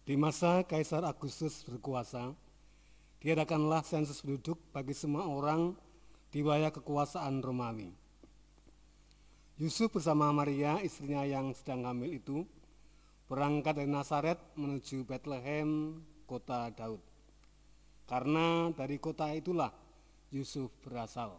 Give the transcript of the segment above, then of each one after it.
Di masa Kaisar Agustus berkuasa, diadakanlah sensus penduduk bagi semua orang di wilayah kekuasaan Romawi. Yusuf bersama Maria, istrinya yang sedang hamil itu, berangkat dari Nazaret menuju Bethlehem, kota Daud. Karena dari kota itulah Yusuf berasal.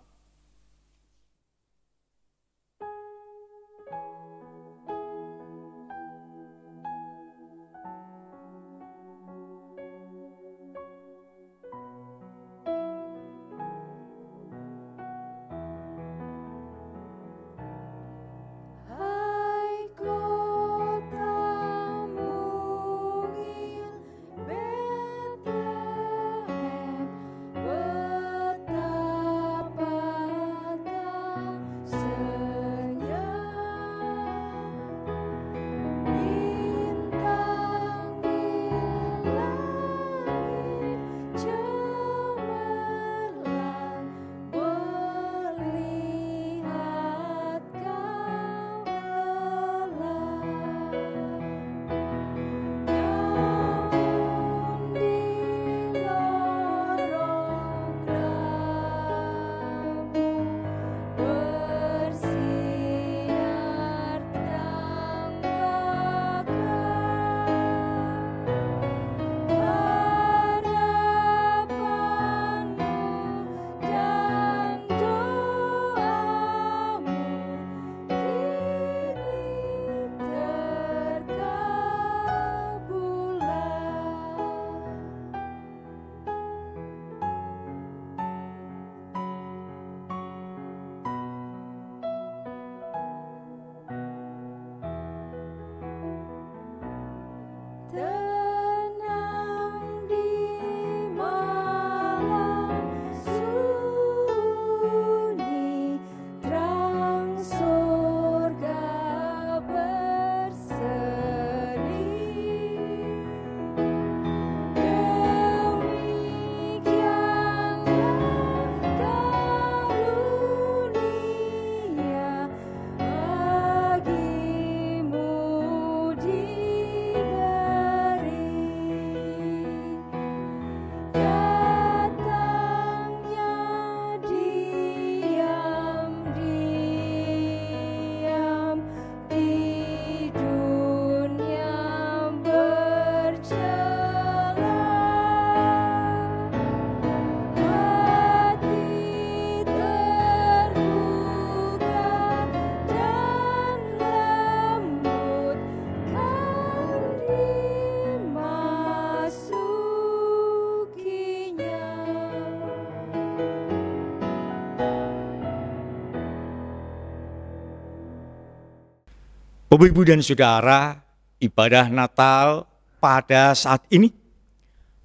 Bapak, Ibu, dan Saudara, ibadah Natal pada saat ini,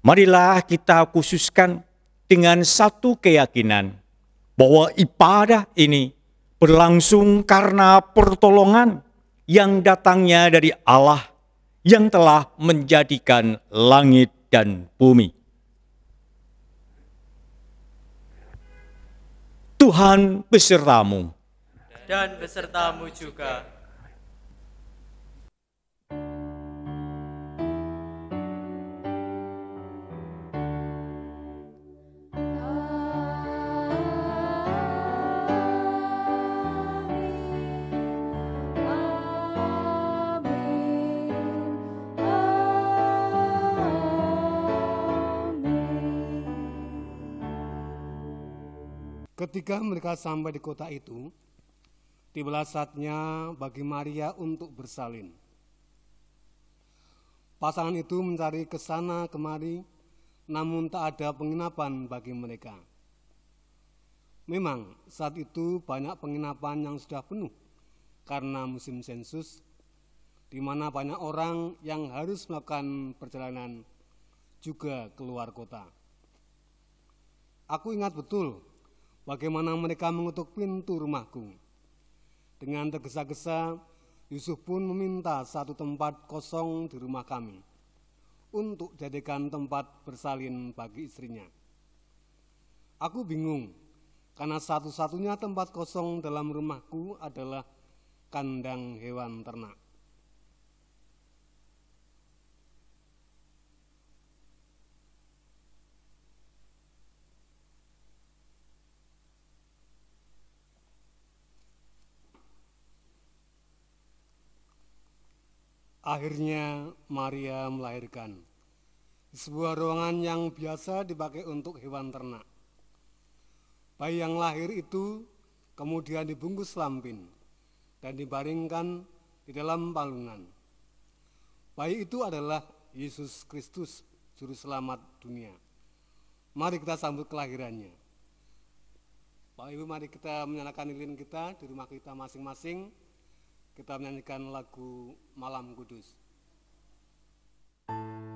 marilah kita khususkan dengan satu keyakinan bahwa ibadah ini berlangsung karena pertolongan yang datangnya dari Allah yang telah menjadikan langit dan bumi. Tuhan besertamu. Dan besertamu juga. Ketika mereka sampai di kota itu, tibalah saatnya bagi Maria untuk bersalin. Pasangan itu mencari ke sana kemari, namun tak ada penginapan bagi mereka. Memang saat itu banyak penginapan yang sudah penuh karena musim sensus, di mana banyak orang yang harus melakukan perjalanan juga keluar kota. Aku ingat betul bagaimana mereka mengetuk pintu rumahku. Dengan tergesa-gesa, Yusuf pun meminta satu tempat kosong di rumah kami untuk jadikan tempat bersalin bagi istrinya. Aku bingung, karena satu-satunya tempat kosong dalam rumahku adalah kandang hewan ternak. Akhirnya Maria melahirkan di sebuah ruangan yang biasa dipakai untuk hewan ternak. Bayi yang lahir itu kemudian dibungkus lampin dan dibaringkan di dalam palungan. Bayi itu adalah Yesus Kristus, Juru Selamat dunia. Mari kita sambut kelahirannya. Bapak Ibu, mari kita menyalakan lilin kita di rumah kita masing-masing. Kita menyanyikan lagu Malam Kudus. Dunia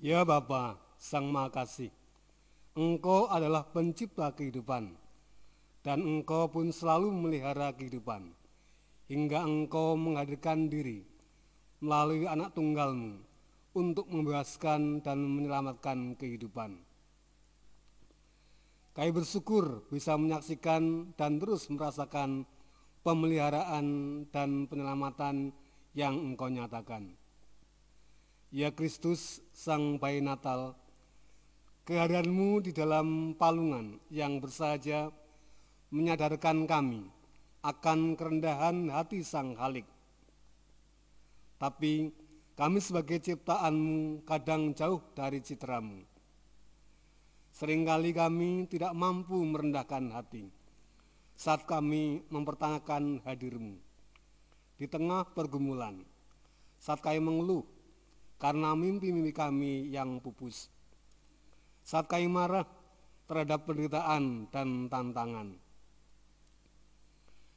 Ya Bapa, Sang Maha Kasih, Engkau adalah pencipta kehidupan, dan Engkau pun selalu memelihara kehidupan, hingga Engkau menghadirkan diri melalui anak tunggal-Mu untuk membebaskan dan menyelamatkan kehidupan. Kami bersyukur bisa menyaksikan dan terus merasakan pemeliharaan dan penyelamatan yang Engkau nyatakan. Ya Kristus, Sang Bayi Natal, kehadiran-Mu di dalam palungan yang bersahaja menyadarkan kami akan kerendahan hati Sang Khalik. Tapi kami sebagai ciptaan-Mu kadang jauh dari citra-Mu. Seringkali kami tidak mampu merendahkan hati saat kami mempertanyakan hadir-Mu. Di tengah pergumulan, saat kami mengeluh karena mimpi-mimpi kami yang pupus, saat kami marah terhadap penderitaan dan tantangan.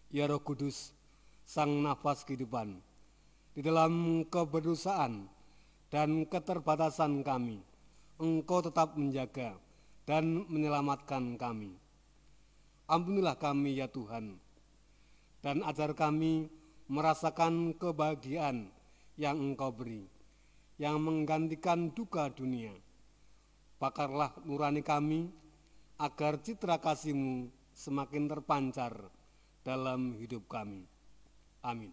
Ya Roh Kudus, Sang Nafas kehidupan, di dalam keberdosaan dan keterbatasan kami, Engkau tetap menjaga dan menyelamatkan kami. Ampunilah kami ya Tuhan, dan ajar kami merasakan kebahagiaan yang Engkau beri, yang menggantikan duka dunia. Bakarlah nurani kami, agar citra kasih-Mu semakin terpancar dalam hidup kami. Amin.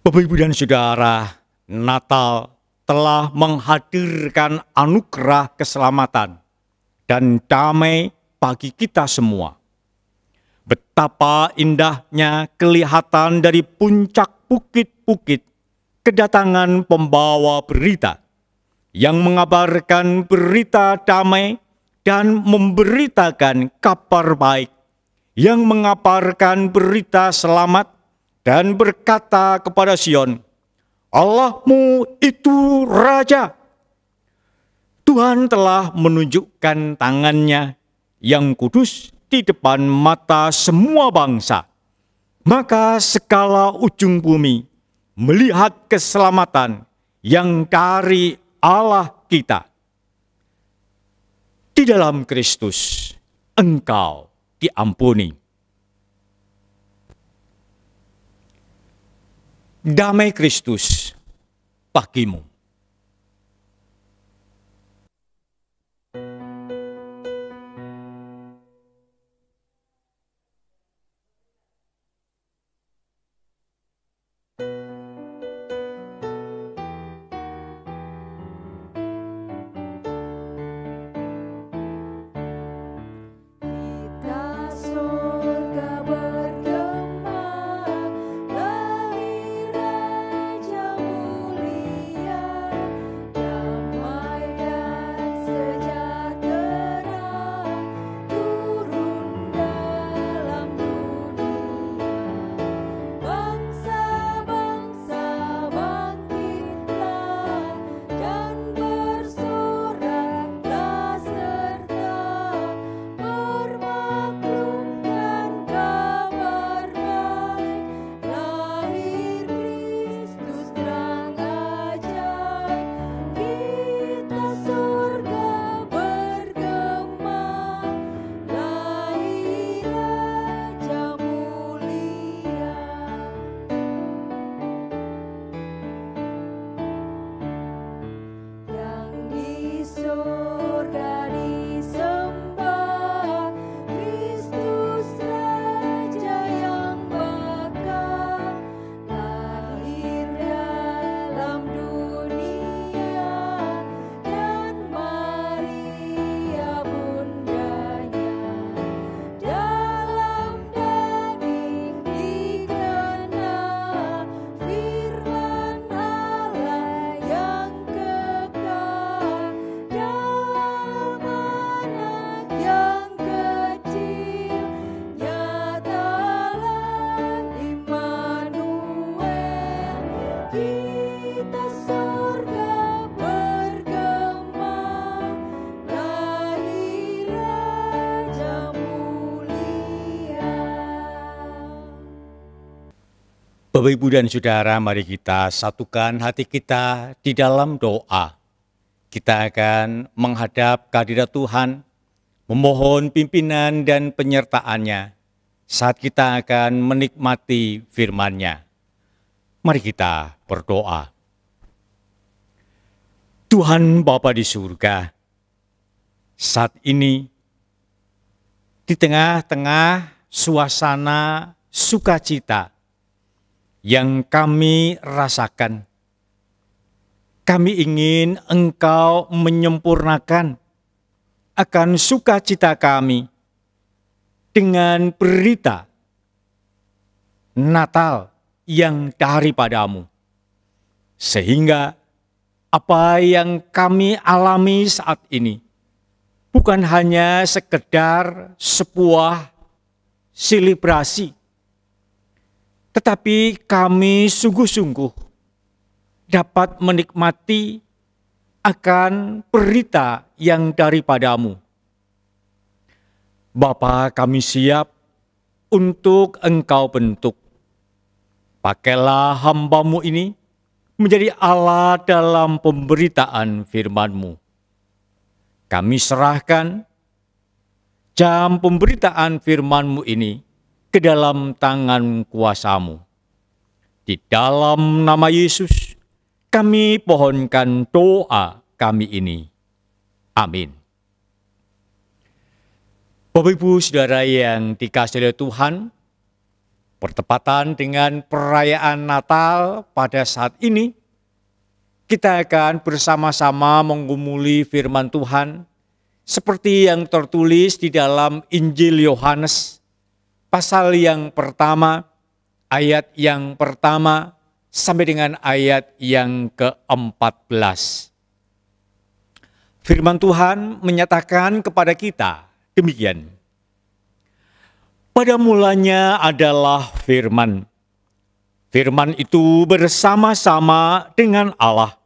Bapak, Ibu, dan Saudara, Natal telah menghadirkan anugerah keselamatan dan damai bagi kita semua. Betapa indahnya kelihatan dari puncak bukit-bukit kedatangan pembawa berita yang mengabarkan berita damai dan memberitakan kabar baik, yang mengabarkan berita selamat dan berkata kepada Sion, Allahmu itu Raja. Tuhan telah menunjukkan tangannya yang kudus di depan mata semua bangsa. Maka segala ujung bumi melihat keselamatan yang dari Allah kita. Di dalam Kristus engkau diampuni. Damai Kristus bagimu. Bapak, Ibu, dan Saudara, mari kita satukan hati kita di dalam doa. Kita akan menghadap kehadirat Tuhan, memohon pimpinan dan penyertaan-Nya saat kita akan menikmati firman-Nya. Mari kita berdoa. Tuhan Bapa di surga, saat ini di tengah-tengah suasana sukacita yang kami rasakan, kami ingin Engkau menyempurnakan akan sukacita kami dengan berita Natal yang daripadamu, sehingga apa yang kami alami saat ini bukan hanya sekedar sebuah selebrasi, tetapi kami sungguh-sungguh dapat menikmati akan berita yang daripadamu. Bapa, kami siap untuk Engkau bentuk. Pakailah hamba-Mu ini menjadi Allah dalam pemberitaan firman-Mu. Kami serahkan jam pemberitaan firman-Mu ini ke dalam tangan kuasa-Mu. Di dalam nama Yesus, kami pohonkan doa kami ini. Amin. Bapak, Ibu, Saudara yang dikasihi oleh Tuhan, bertepatan dengan perayaan Natal pada saat ini, kita akan bersama-sama menggumuli firman Tuhan seperti yang tertulis di dalam Injil Yohanes pasal yang pertama, ayat yang pertama, sampai dengan ayat yang ke-14. Firman Tuhan menyatakan kepada kita demikian. Pada mulanya adalah firman. Firman itu bersama-sama dengan Allah,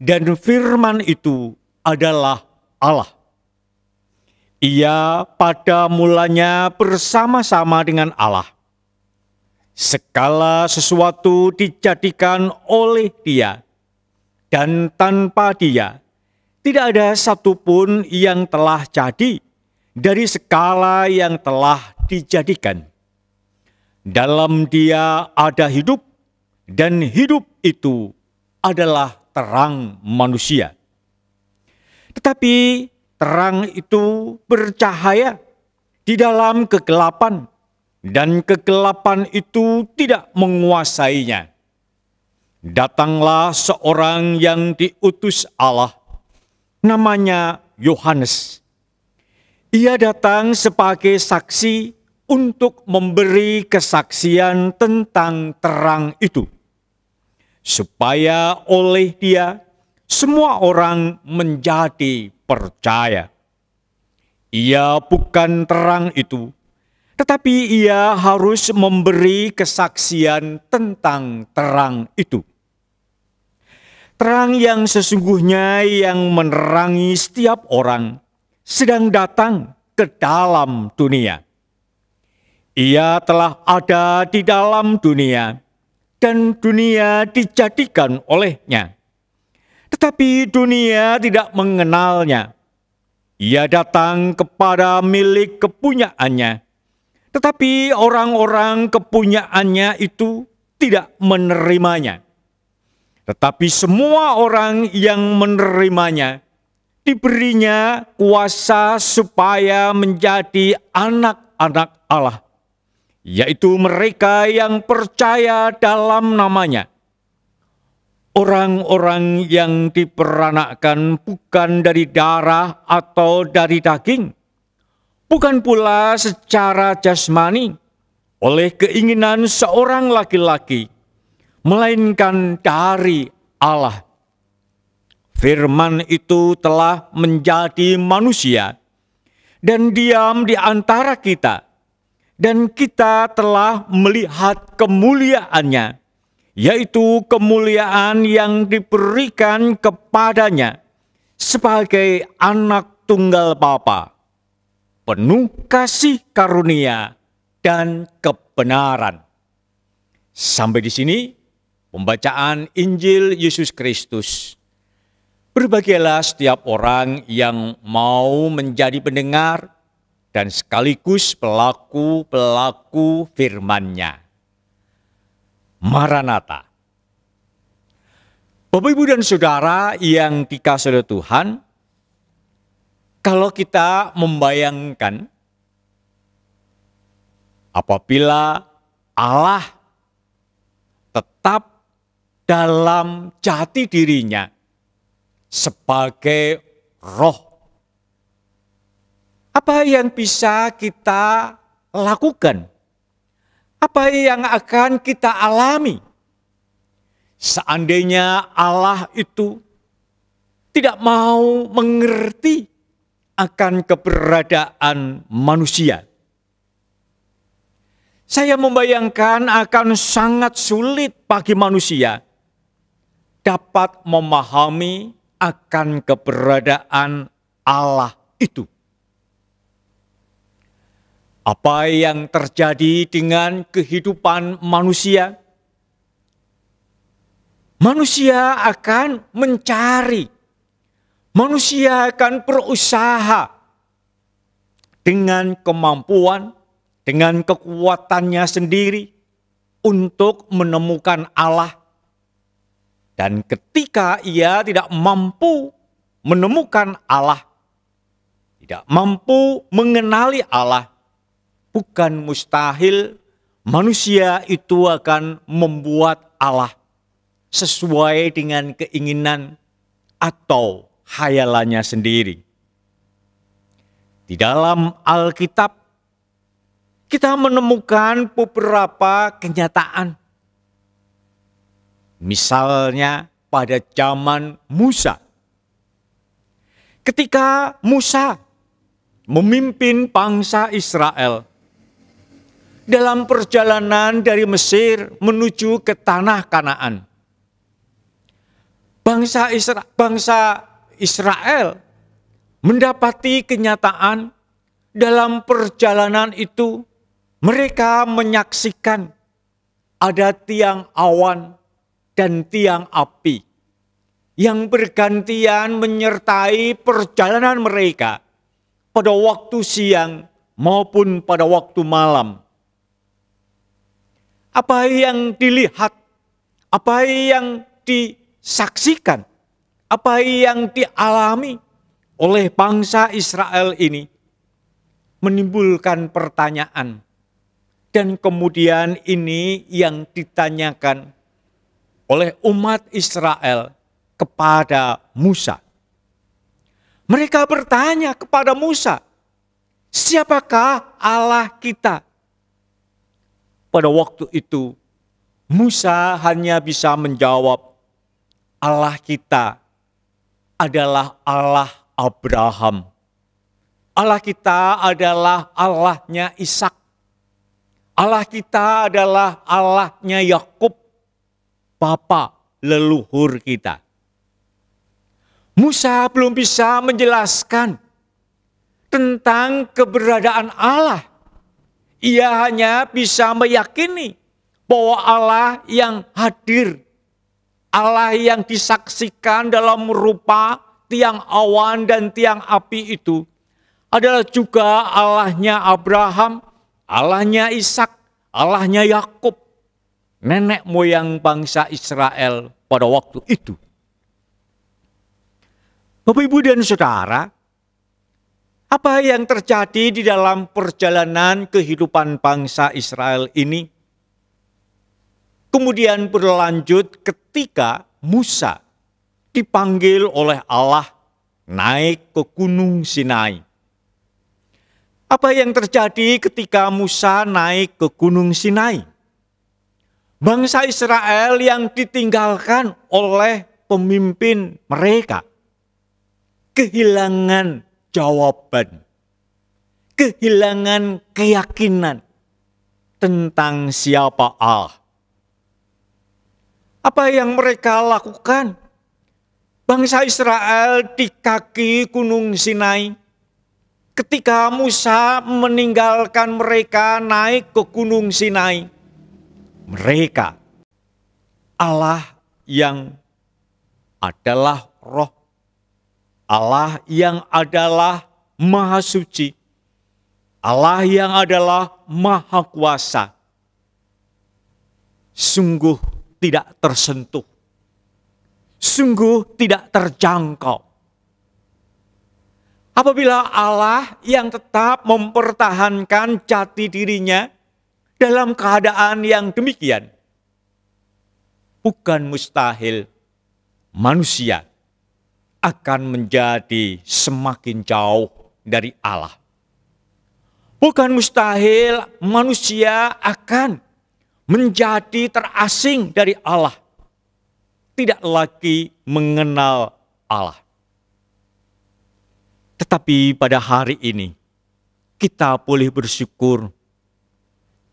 dan firman itu adalah Allah. Ia pada mulanya bersama-sama dengan Allah. Segala sesuatu dijadikan oleh Dia, dan tanpa Dia tidak ada satupun yang telah jadi dari segala yang telah dijadikan. Dalam Dia ada hidup, dan hidup itu adalah terang manusia. Tetapi terang itu bercahaya di dalam kegelapan, dan kegelapan itu tidak menguasainya. Datanglah seorang yang diutus Allah, namanya Yohanes. Ia datang sebagai saksi untuk memberi kesaksian tentang terang itu, supaya oleh Dia semua orang menjadi percaya. Ia bukan terang itu, tetapi ia harus memberi kesaksian tentang terang itu. Terang yang sesungguhnya yang menerangi setiap orang sedang datang ke dalam dunia. Ia telah ada di dalam dunia, dan dunia dijadikan olehnya. Tetapi dunia tidak mengenalnya. Ia datang kepada milik kepunyaannya, tetapi orang-orang kepunyaannya itu tidak menerimanya. Tetapi semua orang yang menerimanya, diberinya kuasa supaya menjadi anak-anak Allah, yaitu mereka yang percaya dalam namanya. Orang-orang yang diperanakkan bukan dari darah atau dari daging, bukan pula secara jasmani oleh keinginan seorang laki-laki, melainkan dari Allah. Firman itu telah menjadi manusia dan diam di antara kita, dan kita telah melihat kemuliaannya, yaitu kemuliaan yang diberikan kepadanya sebagai anak tunggal Bapa, penuh kasih karunia dan kebenaran. Sampai di sini pembacaan Injil Yesus Kristus. Berbahagialah setiap orang yang mau menjadi pendengar dan sekaligus pelaku-pelaku firman-Nya. Maranatha. Bapak, Ibu, dan Saudara yang dikasihi oleh Tuhan, kalau kita membayangkan apabila Allah tetap dalam jati dirinya sebagai roh, apa yang bisa kita lakukan? Apa yang akan kita alami seandainya Allah itu tidak mau mengerti akan keberadaan manusia? Saya membayangkan akan sangat sulit bagi manusia dapat memahami akan keberadaan Allah itu. Apa yang terjadi dengan kehidupan manusia? Manusia akan mencari, manusia akan berusaha dengan kemampuan, dengan kekuatannya sendiri untuk menemukan Allah. Dan ketika ia tidak mampu menemukan Allah, tidak mampu mengenali Allah, bukan mustahil manusia itu akan membuat Allah sesuai dengan keinginan atau khayalannya sendiri. Di dalam Alkitab, kita menemukan beberapa kenyataan. Misalnya pada zaman Musa. Ketika Musa memimpin bangsa Israel dalam perjalanan dari Mesir menuju ke tanah Kanaan. Bangsa Israel mendapati kenyataan dalam perjalanan itu mereka menyaksikan ada tiang awan dan tiang api yang bergantian menyertai perjalanan mereka pada waktu siang maupun pada waktu malam. Apa yang dilihat, apa yang disaksikan, apa yang dialami oleh bangsa Israel ini menimbulkan pertanyaan. Dan kemudian ini yang ditanyakan oleh umat Israel kepada Musa. Mereka bertanya kepada Musa, siapakah Allah kita? Pada waktu itu Musa hanya bisa menjawab, Allah kita adalah Allah Abraham. Allah kita adalah Allahnya Ishak. Allah kita adalah Allahnya Yakub, bapa leluhur kita. Musa belum bisa menjelaskan tentang keberadaan Allah. Ia hanya bisa meyakini bahwa Allah yang hadir, Allah yang disaksikan dalam rupa tiang awan dan tiang api itu adalah juga Allahnya Abraham, Allahnya Ishak, Allahnya Yakub, nenek moyang bangsa Israel pada waktu itu. Bapak, Ibu, dan Saudara, apa yang terjadi di dalam perjalanan kehidupan bangsa Israel ini kemudian berlanjut ketika Musa dipanggil oleh Allah naik ke Gunung Sinai. Apa yang terjadi ketika Musa naik ke Gunung Sinai? Bangsa Israel yang ditinggalkan oleh pemimpin mereka kehilangan jawaban, kehilangan keyakinan tentang siapa Allah. Apa yang mereka lakukan? Bangsa Israel di kaki Gunung Sinai, ketika Musa meninggalkan mereka naik ke Gunung Sinai, mereka, Allah yang adalah Roh, Allah yang adalah Maha Suci, Allah yang adalah Maha Kuasa, sungguh tidak tersentuh, sungguh tidak terjangkau. Apabila Allah yang tetap mempertahankan jati dirinya dalam keadaan yang demikian, bukan mustahil manusia akan menjadi semakin jauh dari Allah. Bukan mustahil manusia akan menjadi terasing dari Allah, tidak lagi mengenal Allah. Tetapi pada hari ini kita boleh bersyukur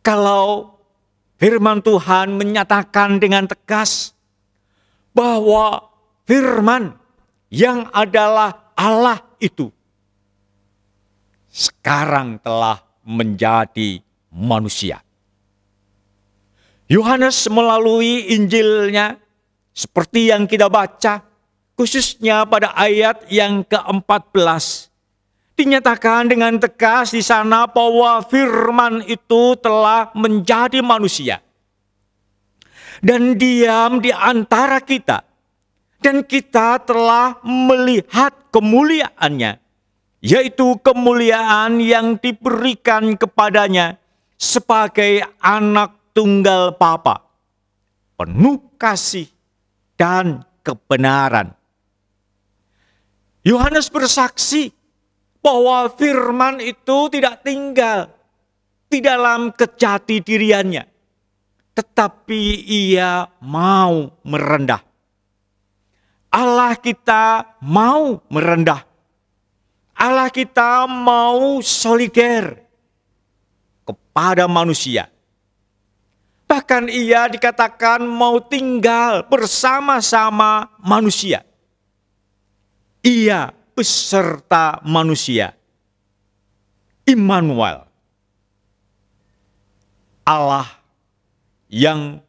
kalau firman Tuhan menyatakan dengan tegas bahwa firman yang adalah Allah itu sekarang telah menjadi manusia. Yohanes melalui Injilnya seperti yang kita baca, khususnya pada ayat yang ke-14, dinyatakan dengan tegas di sana bahwa firman itu telah menjadi manusia dan diam di antara kita, dan kita telah melihat kemuliaannya, yaitu kemuliaan yang diberikan kepadanya sebagai anak tunggal Bapa, penuh kasih dan kebenaran. Yohanes bersaksi bahwa firman itu tidak tinggal di dalam kejati diriannya, tetapi ia mau merendah. Allah kita mau merendah. Allah kita mau solider pada manusia. Bahkan ia dikatakan mau tinggal bersama-sama manusia. Ia beserta manusia. Immanuel. Allah yang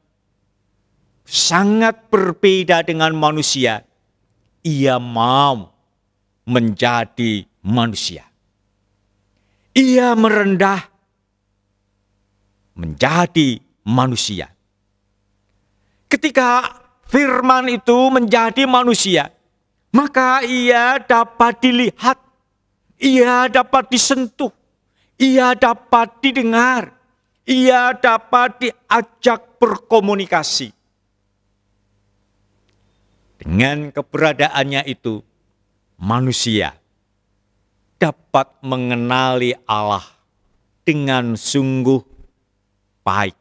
sangat berbeda dengan manusia. Ia mau menjadi manusia. Ia merendah menjadi manusia. Ketika firman itu menjadi manusia, maka ia dapat dilihat, ia dapat disentuh, ia dapat didengar, ia dapat diajak berkomunikasi. Dengan keberadaannya itu, manusia dapat mengenali Allah dengan sungguh baik,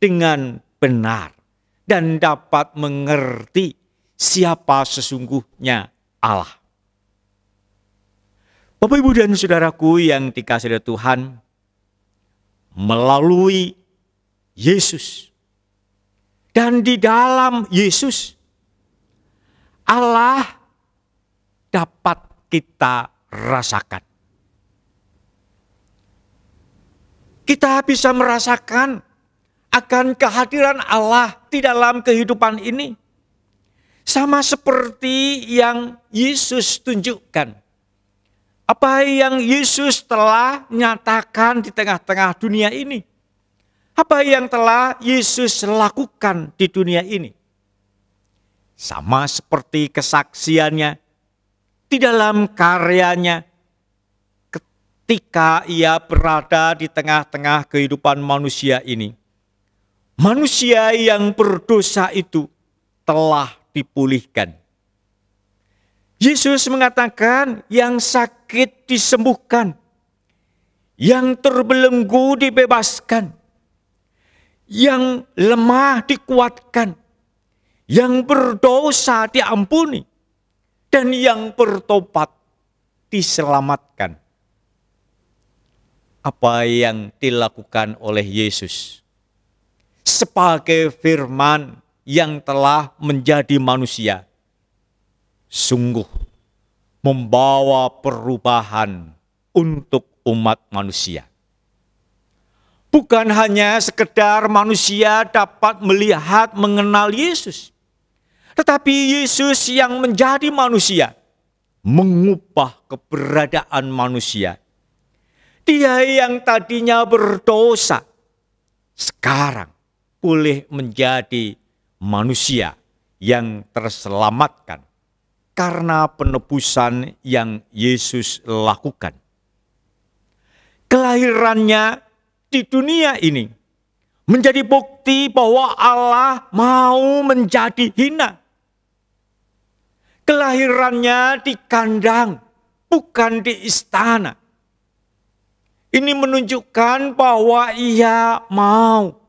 dengan benar, dan dapat mengerti siapa sesungguhnya Allah. Bapak, Ibu, dan Saudaraku yang dikasihi Tuhan, melalui Yesus dan di dalam Yesus, Allah dapat kita rasakan. Kita bisa merasakan akan kehadiran Allah di dalam kehidupan ini. Sama seperti yang Yesus tunjukkan. Apa yang Yesus telah nyatakan di tengah-tengah dunia ini. Apa yang telah Yesus lakukan di dunia ini. Sama seperti kesaksiannya di dalam karyanya. Ketika ia berada di tengah-tengah kehidupan manusia ini. Manusia yang berdosa itu telah dipulihkan. Yesus mengatakan yang sakit disembuhkan, yang terbelenggu dibebaskan, yang lemah dikuatkan, yang berdosa diampuni, dan yang bertobat diselamatkan. Apa yang dilakukan oleh Yesus sebagai firman yang telah menjadi manusia, sungguh membawa perubahan untuk umat manusia. Bukan hanya sekedar manusia dapat melihat mengenal Yesus, tetapi Yesus yang menjadi manusia mengubah keberadaan manusia. Dia yang tadinya berdosa sekarang boleh menjadi manusia yang terselamatkan karena penebusan yang Yesus lakukan. Kelahirannya di dunia ini menjadi bukti bahwa Allah mau menjadi hina. Kelahirannya di kandang, bukan di istana. Ini menunjukkan bahwa ia mau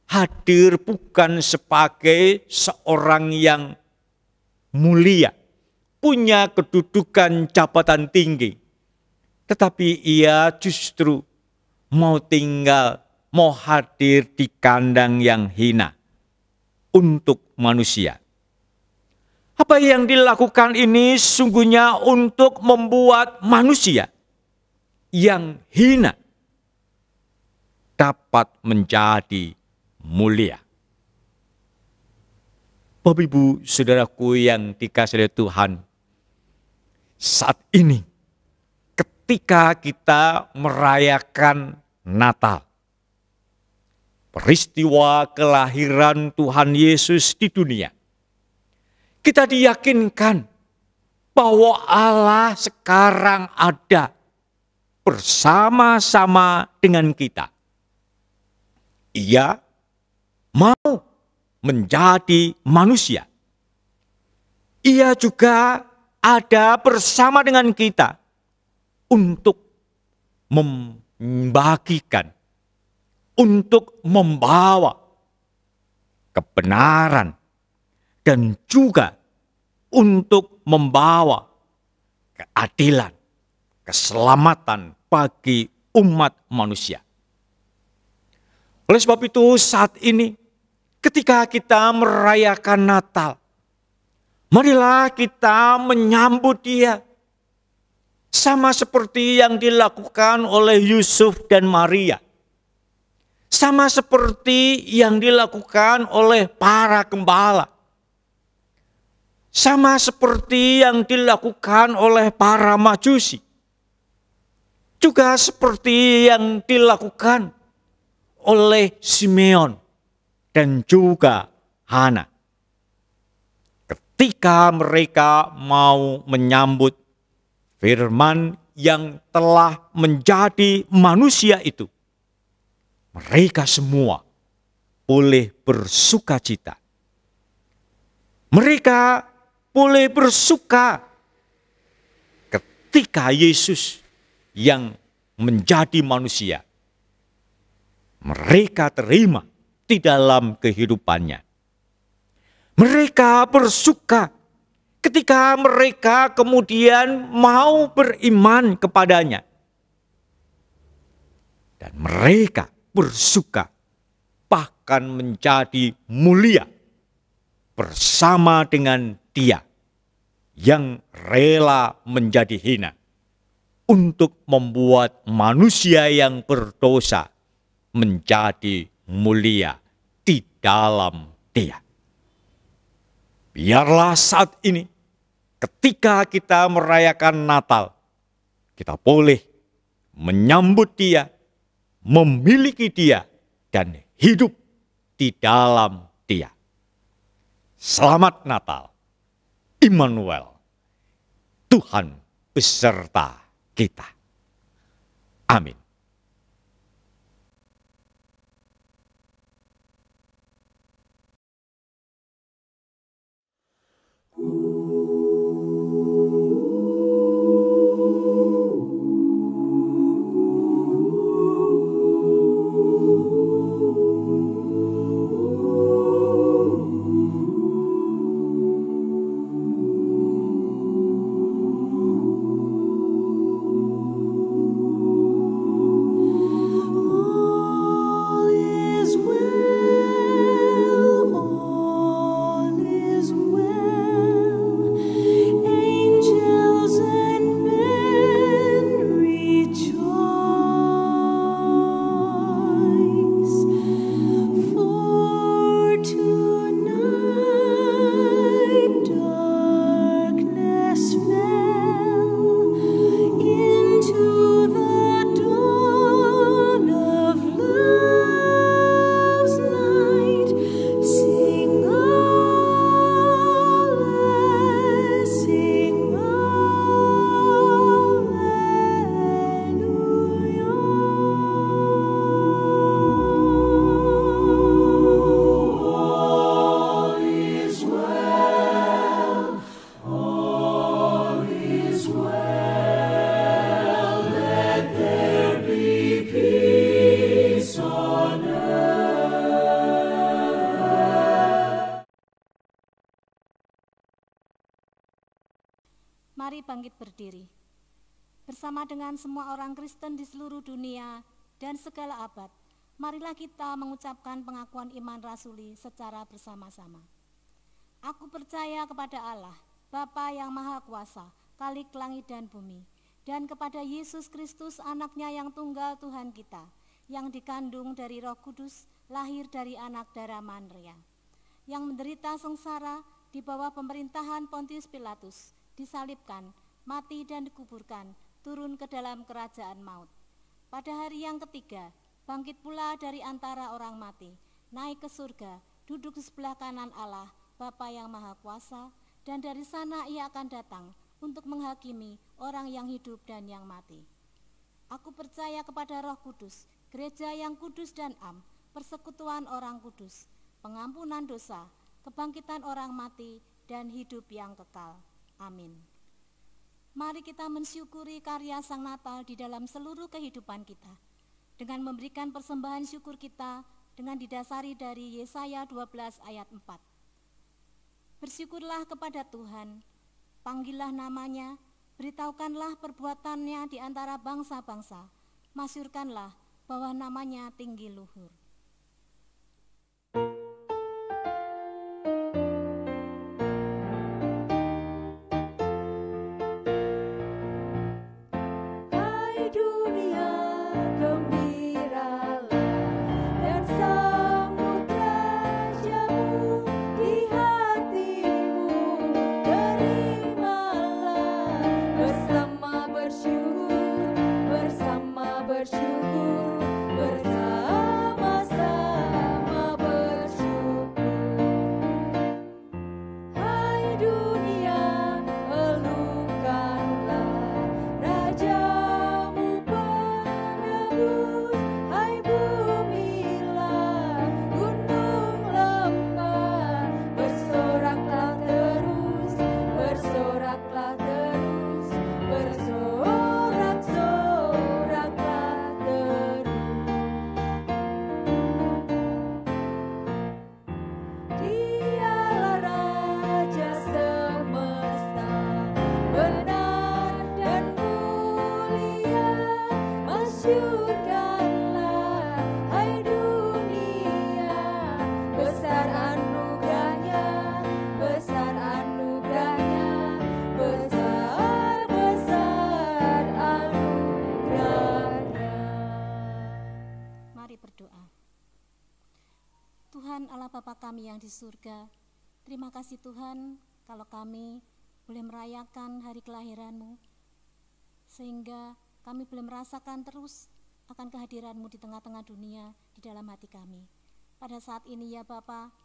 hadir bukan sebagai seorang yang mulia, punya kedudukan jabatan tinggi. Tetapi ia justru mau tinggal, mau hadir di kandang yang hina untuk manusia. Apa yang dilakukan ini sungguhnya untuk membuat manusia yang hina dapat menjadi mulia. Bapak, Ibu, Saudaraku yang dikasihi Tuhan, saat ini ketika kita merayakan Natal, peristiwa kelahiran Tuhan Yesus di dunia, kita diyakinkan bahwa Allah sekarang ada bersama-sama dengan kita. Ia mau menjadi manusia. Ia juga ada bersama dengan kita untuk membagikan, untuk membawa kebenaran, dan juga untuk membawa keadilan, keselamatan bagi umat manusia. Oleh sebab itu saat ini ketika kita merayakan Natal, marilah kita menyambut Dia. Sama seperti yang dilakukan oleh Yusuf dan Maria. Sama seperti yang dilakukan oleh para gembala. Sama seperti yang dilakukan oleh para majusi. Juga seperti yang dilakukan oleh Simeon dan juga Hana. Ketika mereka mau menyambut firman yang telah menjadi manusia itu, mereka semua boleh bersukacita. Mereka boleh bersuka ketika Yesus yang menjadi manusia, mereka terima di dalam kehidupannya. Mereka bersuka ketika mereka kemudian mau beriman kepadanya. Dan mereka bersuka bahkan menjadi mulia bersama dengan Dia yang rela menjadi hina untuk membuat manusia yang berdosa menjadi mulia di dalam Dia. Biarlah saat ini ketika kita merayakan Natal, kita boleh menyambut Dia, memiliki Dia, dan hidup di dalam Dia. Selamat Natal, Immanuel, Tuhan beserta kita. Amin. Mari bangkit berdiri. Bersama dengan semua orang Kristen di seluruh dunia dan segala abad, marilah kita mengucapkan pengakuan iman rasuli secara bersama-sama. Aku percaya kepada Allah, Bapa yang Maha Kuasa, Khalik langit dan bumi, dan kepada Yesus Kristus anaknya yang tunggal Tuhan kita, yang dikandung dari Roh Kudus, lahir dari anak darah Maria, yang menderita sengsara di bawah pemerintahan Pontius Pilatus, disalibkan, mati dan dikuburkan, turun ke dalam kerajaan maut. Pada hari yang ketiga, bangkit pula dari antara orang mati, naik ke surga, duduk di sebelah kanan Allah, Bapa yang Maha Kuasa, dan dari sana Ia akan datang untuk menghakimi orang yang hidup dan yang mati. Aku percaya kepada Roh Kudus, gereja yang kudus dan am, persekutuan orang kudus, pengampunan dosa, kebangkitan orang mati, dan hidup yang kekal. Amin. Mari kita mensyukuri karya Sang Natal di dalam seluruh kehidupan kita, dengan memberikan persembahan syukur kita dengan didasari dari Yesaya 12 ayat 4. Bersyukurlah kepada Tuhan, panggillah namanya, beritahukanlah perbuatannya di antara bangsa-bangsa, masyurkanlah bahwa namanya tinggi luhur. Allah Bapa kami yang di surga, terima kasih Tuhan kalau kami boleh merayakan hari kelahiran-Mu, sehingga kami boleh merasakan terus akan kehadiran-Mu di tengah-tengah dunia di dalam hati kami. Pada saat ini ya Bapa,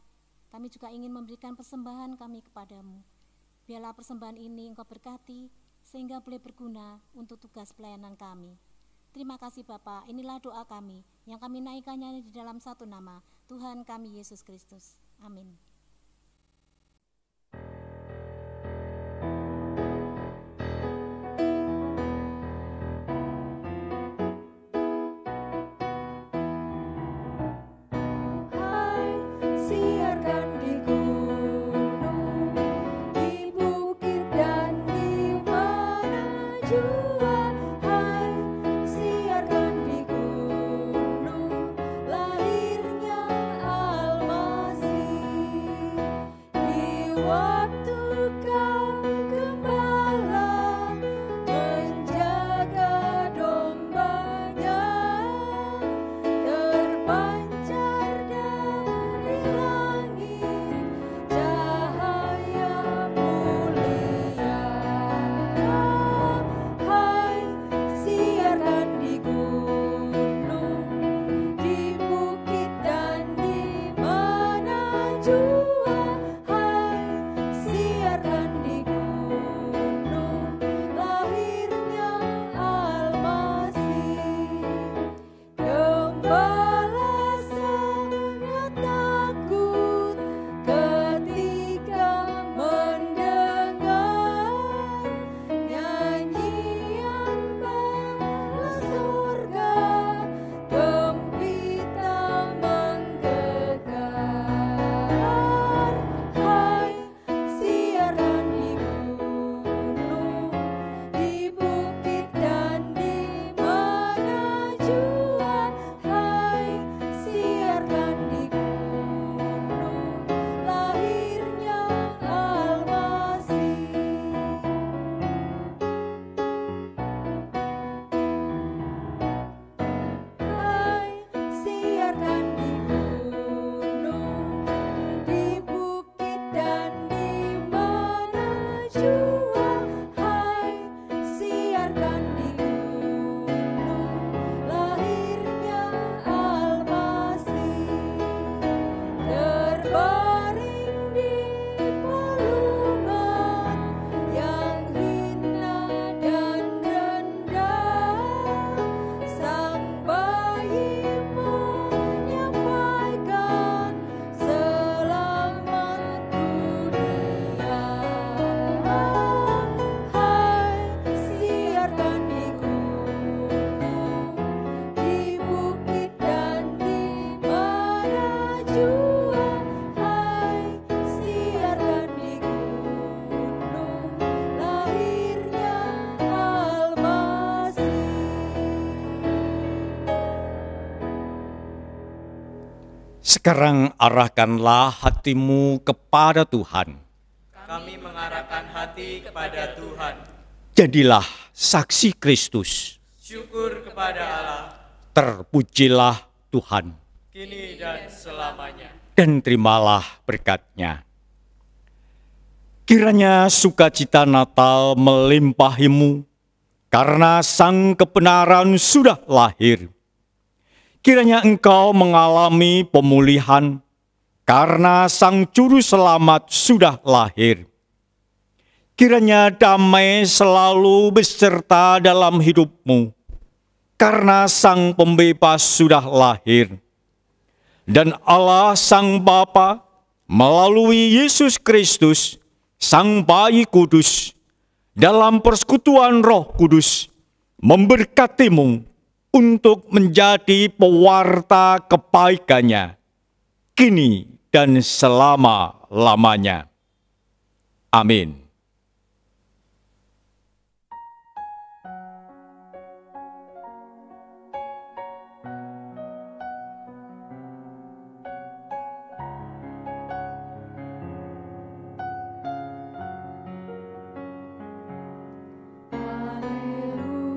kami juga ingin memberikan persembahan kami kepadamu. Biarlah persembahan ini Engkau berkati, sehingga boleh berguna untuk tugas pelayanan kami. Terima kasih Bapa, inilah doa kami, yang kami naikkannya di dalam satu nama, Tuhan kami Yesus Kristus. Amin. Sekarang arahkanlah hatimu kepada Tuhan. Kami mengarahkan hati kepada Tuhan. Jadilah saksi Kristus. Syukur kepada Allah. Terpujilah Tuhan. Kini dan selamanya. Dan terimalah berkat-Nya. Kiranya sukacita Natal melimpahimu, karena Sang Kebenaran sudah lahir. Kiranya engkau mengalami pemulihan, karena Sang Juru Selamat sudah lahir. Kiranya damai selalu beserta dalam hidupmu, karena Sang Pembebas sudah lahir. Dan Allah Sang Bapa melalui Yesus Kristus, Sang Bayi Kudus, dalam persekutuan Roh Kudus, memberkatimu untuk menjadi pewarta kebaikan-Nya, kini dan selama-lamanya. Amin. Haleluya,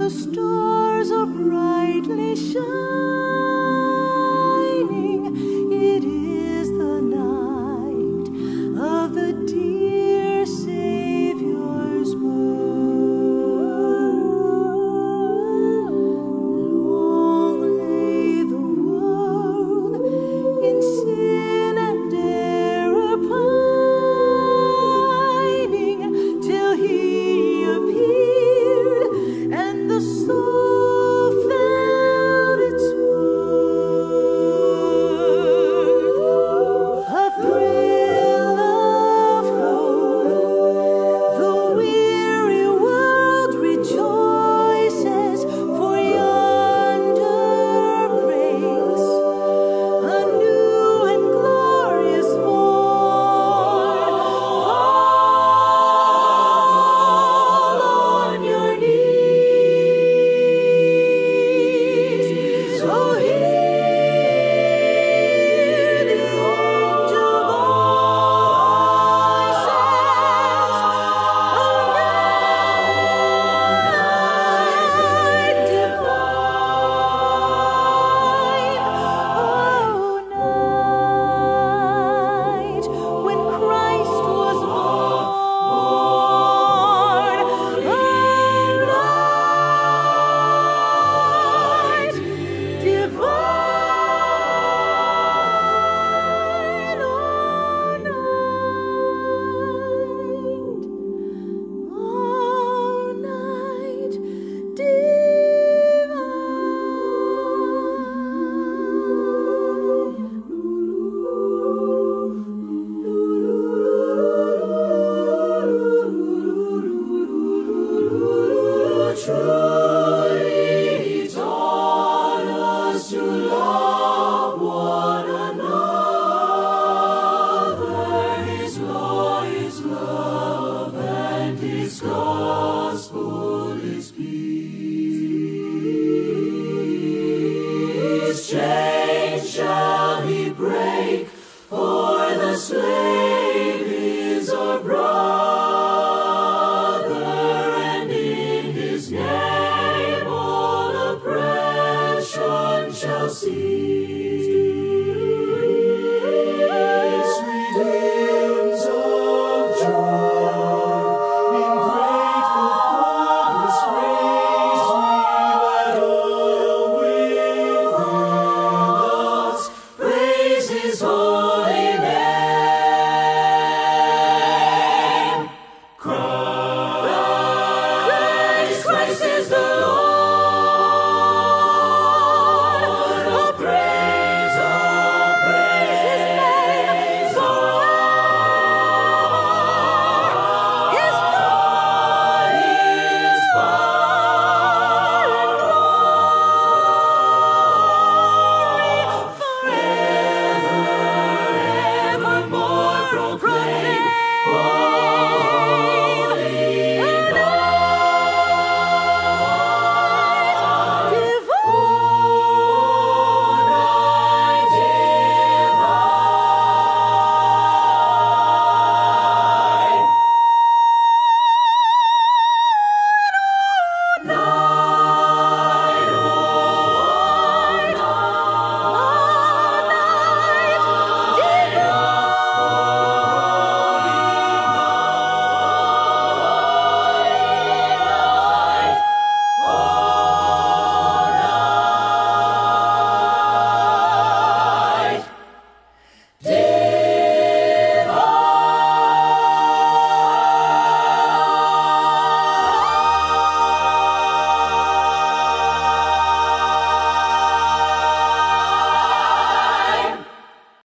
the stars are brightly shining. It is the night of the dear Savior's birth. Long lay the world in sin and error pining, till He appeared and the soul felt its worth. A thrill of hope, the weary world rejoices, for yonder breaks a new and glorious morn. Fall on your knees. Oh, hear the angel voices. Oh, night divine. Oh, night when Christ was born. Oh, night divine. Oh, night divine. Truly He taught us to love one another. His law is love, and His gospel is peace. Chains shall He break, for the slave is our brother, and in His name all oppression shall cease. Sweet hymns of joy, in grateful chorus raise we, let all within us praise His holy name. Christ, Christ is the